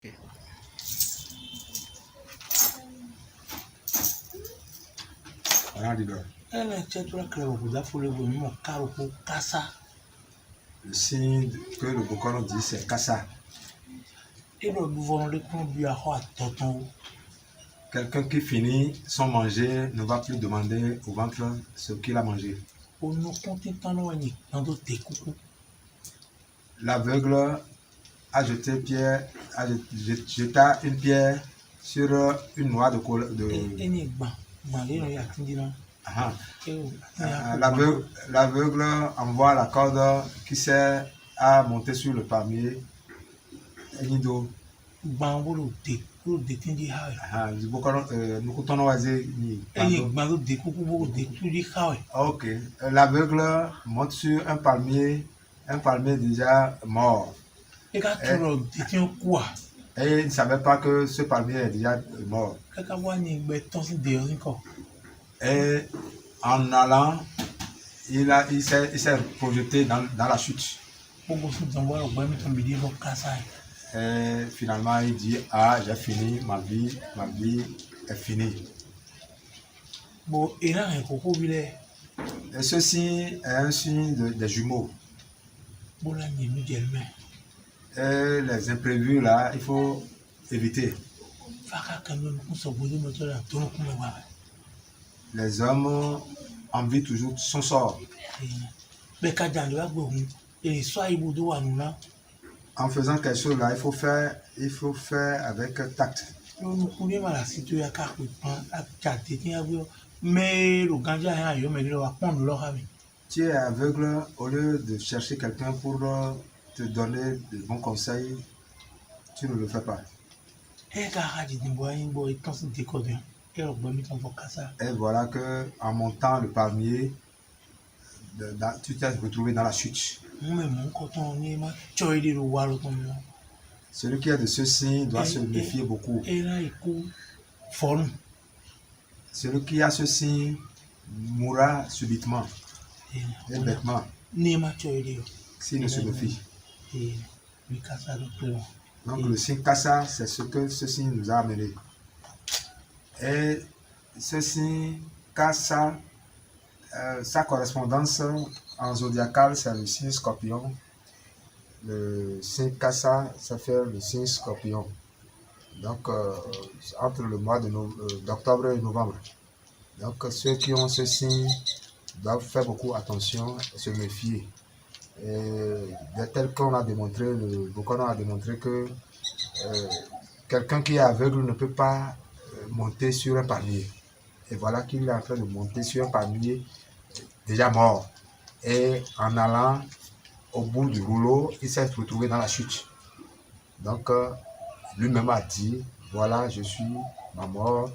Le signe que le Bokono dit, c'est Kassa. Quelqu'un qui finit son manger ne va plus demander au ventre ce qu'il a mangé. L'aveugle a jeté jeta une pierre sur une noix de colle. L'aveugle envoie la corde qui sert à monter sur le palmier. Ok, l'aveugle monte sur un palmier déjà mort. Et il ne savait pas que ce palmier est déjà mort. Et en allant, il s'est projeté dans la chute. Et finalement, il dit, ah, j'ai fini, ma vie est finie. Et ceci est un signe des jumeaux. Et les imprévus là, il faut éviter. Les hommes envient toujours son sort. En faisant quelque chose là, il faut faire avec tact. Tu es aveugle, au lieu de chercher quelqu'un pour te donner de bons conseils, tu ne le fais pas. Et voilà que en montant le palmier, tu t'es retrouvé dans la chute. Celui qui a de ce signe doit se méfier beaucoup. Celui qui a ce signe mourra subitement et bêtement s'il ne se méfie. Donc le signe Kassa, c'est ce que ce signe nous a amené. Et ce signe Kassa, sa correspondance en zodiacal, c'est le signe Scorpion. Le signe Kassa, ça fait le signe Scorpion. Donc entre le mois d'octobre et novembre. Donc ceux qui ont ce signe doivent faire beaucoup attention et se méfier. Et tel qu'on a démontré, le Bokono a démontré que quelqu'un qui est aveugle ne peut pas monter sur un palmier. Et voilà qu'il est en train de monter sur un palmier déjà mort. Et en allant au bout du rouleau, il s'est retrouvé dans la chute. Donc lui-même a dit, voilà, ma mort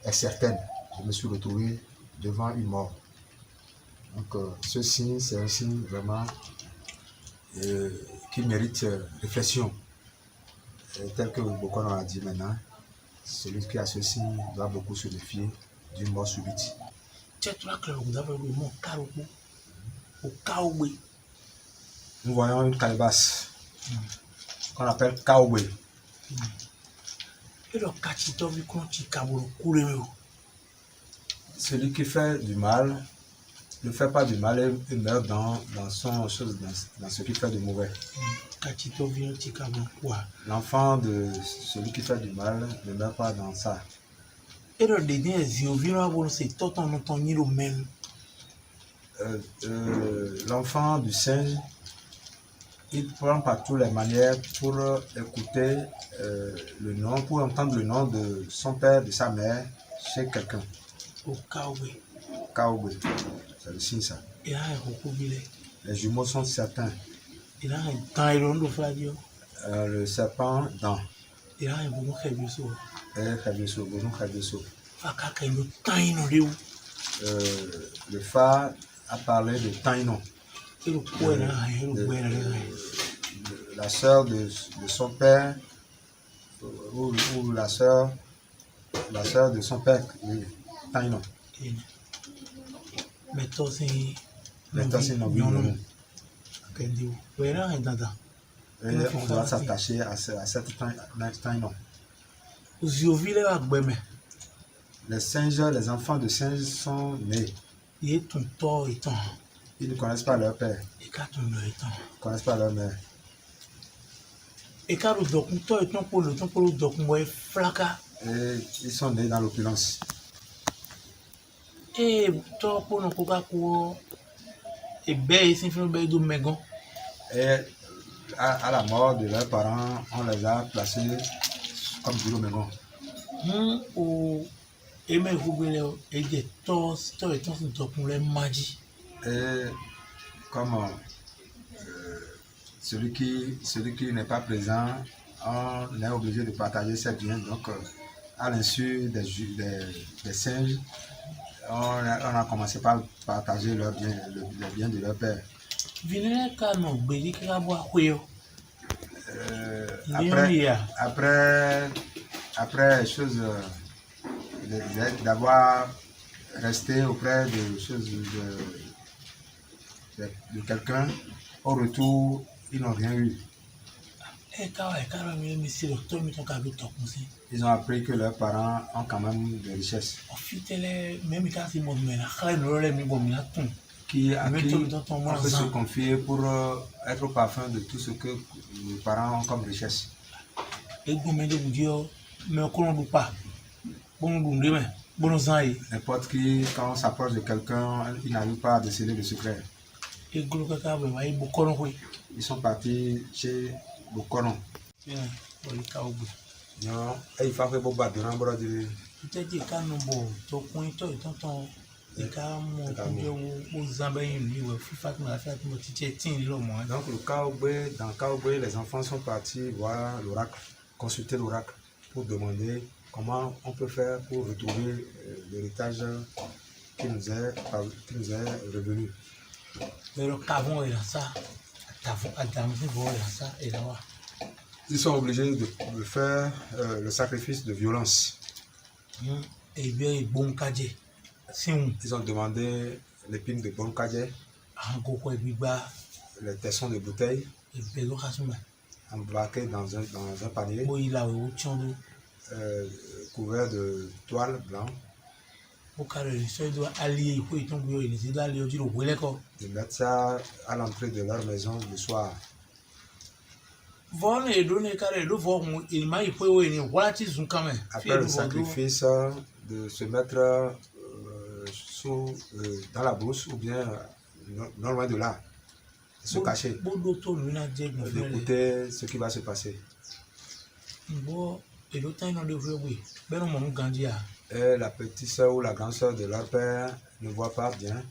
est certaine. Je me suis retrouvé devant une mort. Donc ce signe, c'est un signe vraiment qui mérite réflexion. Tel que Bokono a dit maintenant, celui qui a ce signe doit beaucoup se méfier d'une mort subite. Nous voyons une calebasse qu'on appelle Kaoubé. Celui qui fait du mal ne fait pas du mal et meurt dans ce qui fait de mauvais. L'enfant de celui qui fait du mal ne meurt pas dans ça. L'enfant du singe, il prend par toutes les manières pour écouter le nom, pour entendre le nom de son père, de sa mère, chez quelqu'un. Kaoubé, c'est le signe ça. Les jumeaux sont certains. Le serpent dans. Le phare a parlé de Taïno. La sœur de son père, ou la sœur de son père, Taïno. Et on doit s'attacher à cet instinct. Les singes, les enfants de singes sont nés. Ils ne connaissent pas leur père. Ils ne connaissent pas leur mère. Et ils sont nés dans l'opulence. Et à la mort de leurs parents, on les a placés comme bureau mégon. Et comme celui qui n'est pas présent, on est obligé de partager ses biens. Donc, à l'insu des singes, on a commencé par partager leurs biens, les biens de leur père. Après chose d'avoir resté auprès de quelqu'un, au retour, ils n'ont rien eu. Ils ont appris que leurs parents ont quand même des richesses. À qui on peut se confier pour être au parfum de tout ce que les parents ont comme richesse. N'importe qui, quand on s'approche de quelqu'un, il n'arrive pas à déceler le secret. Ils sont partis chez Bokonon. Non, il faut faire beaucoup de nombre de. Donc dans le Kaobé, les enfants sont partis voir l'oracle, consulter l'oracle pour demander comment on peut faire pour retrouver l'héritage qui nous est revenu. Ils sont obligés de faire le sacrifice de violence. Ils ont demandé l'épine de Bonkadje, les tessons de bouteilles, embarqués dans un panier, couvert de toile blanche, de mettre ça à l'entrée de leur maison le soir. Après le sacrifice, de se mettre dans la brousse ou bien non loin de là, se cacher, d'écouter ce qui va se passer. Et la petite soeur ou la grande soeur de leur père ne voit pas bien.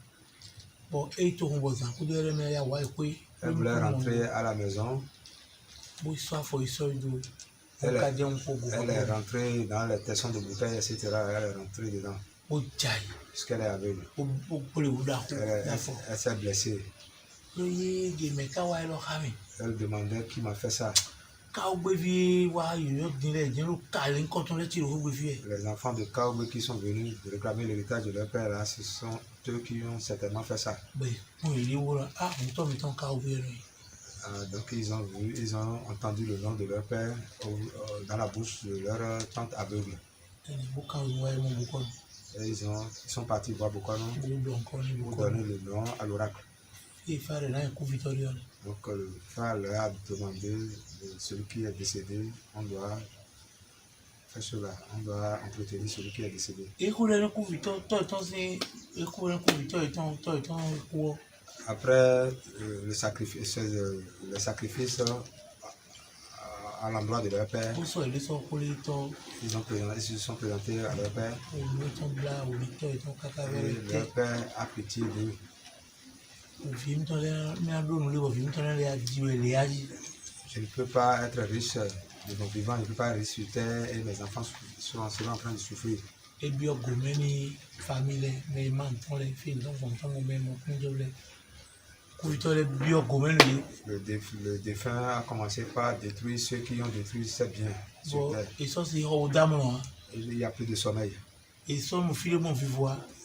Elle voulait rentrer à la maison. Elle est rentrée dans les tessons de bouteilles, etc. Elle est rentrée dedans. Parce qu'elle est aveugle. Elle s'est blessée. Elle demandait qui m'a fait ça. Les enfants de Kaobé qui sont venus réclamer l'héritage de leur père, là, ce sont eux qui ont certainement fait ça. Donc ils ont entendu le nom de leur père dans la bouche de leur tante aveugle. Et ils sont partis voir Bokonon pour donner le nom à l'oracle. Donc le frère leur a demandé celui qui est décédé, on doit faire cela, on doit entretenir celui qui est décédé. Après le sacrifice à l'endroit de leur père, ils se sont présentés à leur père et leur père a pitié d'eux. Je ne peux pas être riche de mon vivant, je ne peux pas ressusciter et mes enfants sont en train de souffrir. Le défunt a commencé par détruire ceux qui ont détruit ses biens. Il n'y a plus de sommeil.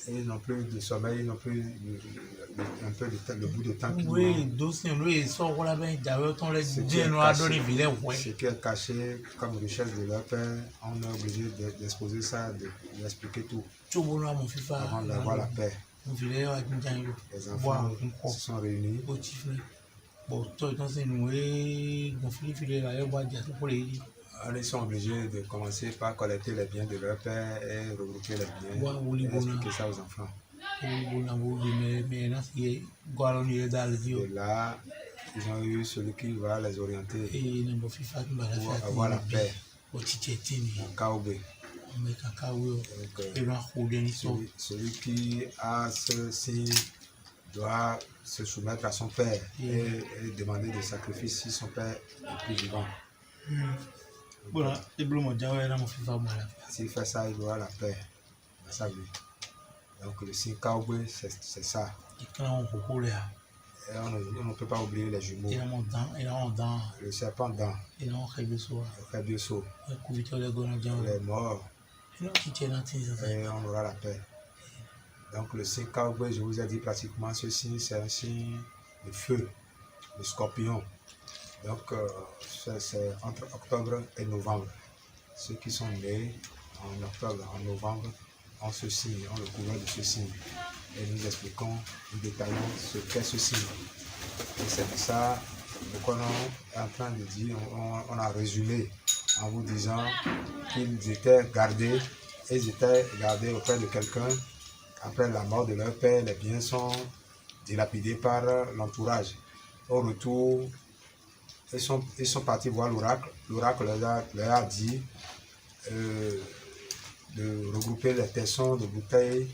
Et ils n'ont plus de sommeil, ils n'ont plus un peu le bout de temps qu'ils Oui, dossier, oui, ça, on l'a bien d'ailleurs, on l'a bien noir dans les villes, ouais. Ce qui est caché comme richesse de leur père, on est obligé d'exposer ça, d'expliquer tout avant d'avoir la paix. Les enfants se sont réunis. Bon, toi, dans ces noués, Ils sont obligés de commencer par collecter les biens de leur père et regrouper les biens et expliquer ça aux enfants. Et là, ils ont eu celui qui va les orienter pour avoir la paix. Au Kaoubé. Celui qui a ce signe doit se soumettre à son père et demander des sacrifices si son père est plus vivant. S'il fait ça, il aura la paix dans sa vie. Donc le signe Kaoubé, c'est ça. Et on ne peut pas oublier les jumeaux. Le serpent dent. Le Khabioso. Les morts. Et on aura la paix. Donc le signe Kaoubé, je vous ai dit pratiquement, ce signe, c'est un signe de feu, de scorpion. Donc c'est entre octobre et novembre. Ceux qui sont nés en octobre, en novembre, ont ce signe, ont le couleur de ce signe. Et nous expliquons, nous détaillons ce qu'est ce signe. Et c'est de ça qu'on est en train de dire, on a résumé en vous disant qu'ils étaient gardés, auprès de quelqu'un. Après la mort de leur père, les biens sont dilapidés par l'entourage. Au retour, ils sont partis voir l'oracle. L'oracle leur a dit de regrouper les tessons de bouteilles,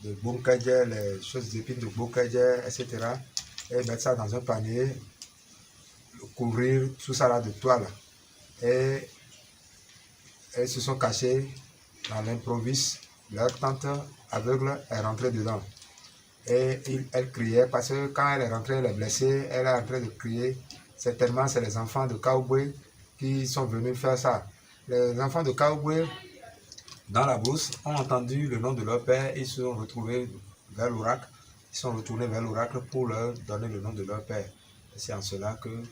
de bonkadje, les choses d'épines de bonkadje, etc. Et mettre ça dans un panier, couvrir tout ça là de toile. Et elles se sont cachées dans l'improviste. Leur tante aveugle est rentrée dedans. Et elle criait parce que quand elle est rentrée, elle est blessée, elle est en train de crier. Certainement, c'est les enfants de Kaoubé qui sont venus faire ça. Les enfants de Kaoubé, dans la brousse, ont entendu le nom de leur père et se sont retrouvés vers l'oracle. Ils sont retournés vers l'oracle pour leur donner le nom de leur père. C'est en cela que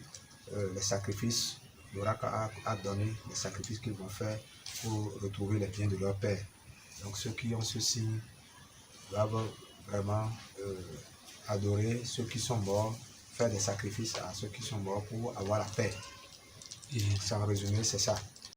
les sacrifices, l'oracle a donné les sacrifices qu'ils vont faire pour retrouver les biens de leur père. Donc ceux qui ont ce signe doivent vraiment adorer ceux qui sont morts, faire des sacrifices à ceux qui sont morts pour avoir la paix. Et en résumé, c'est ça.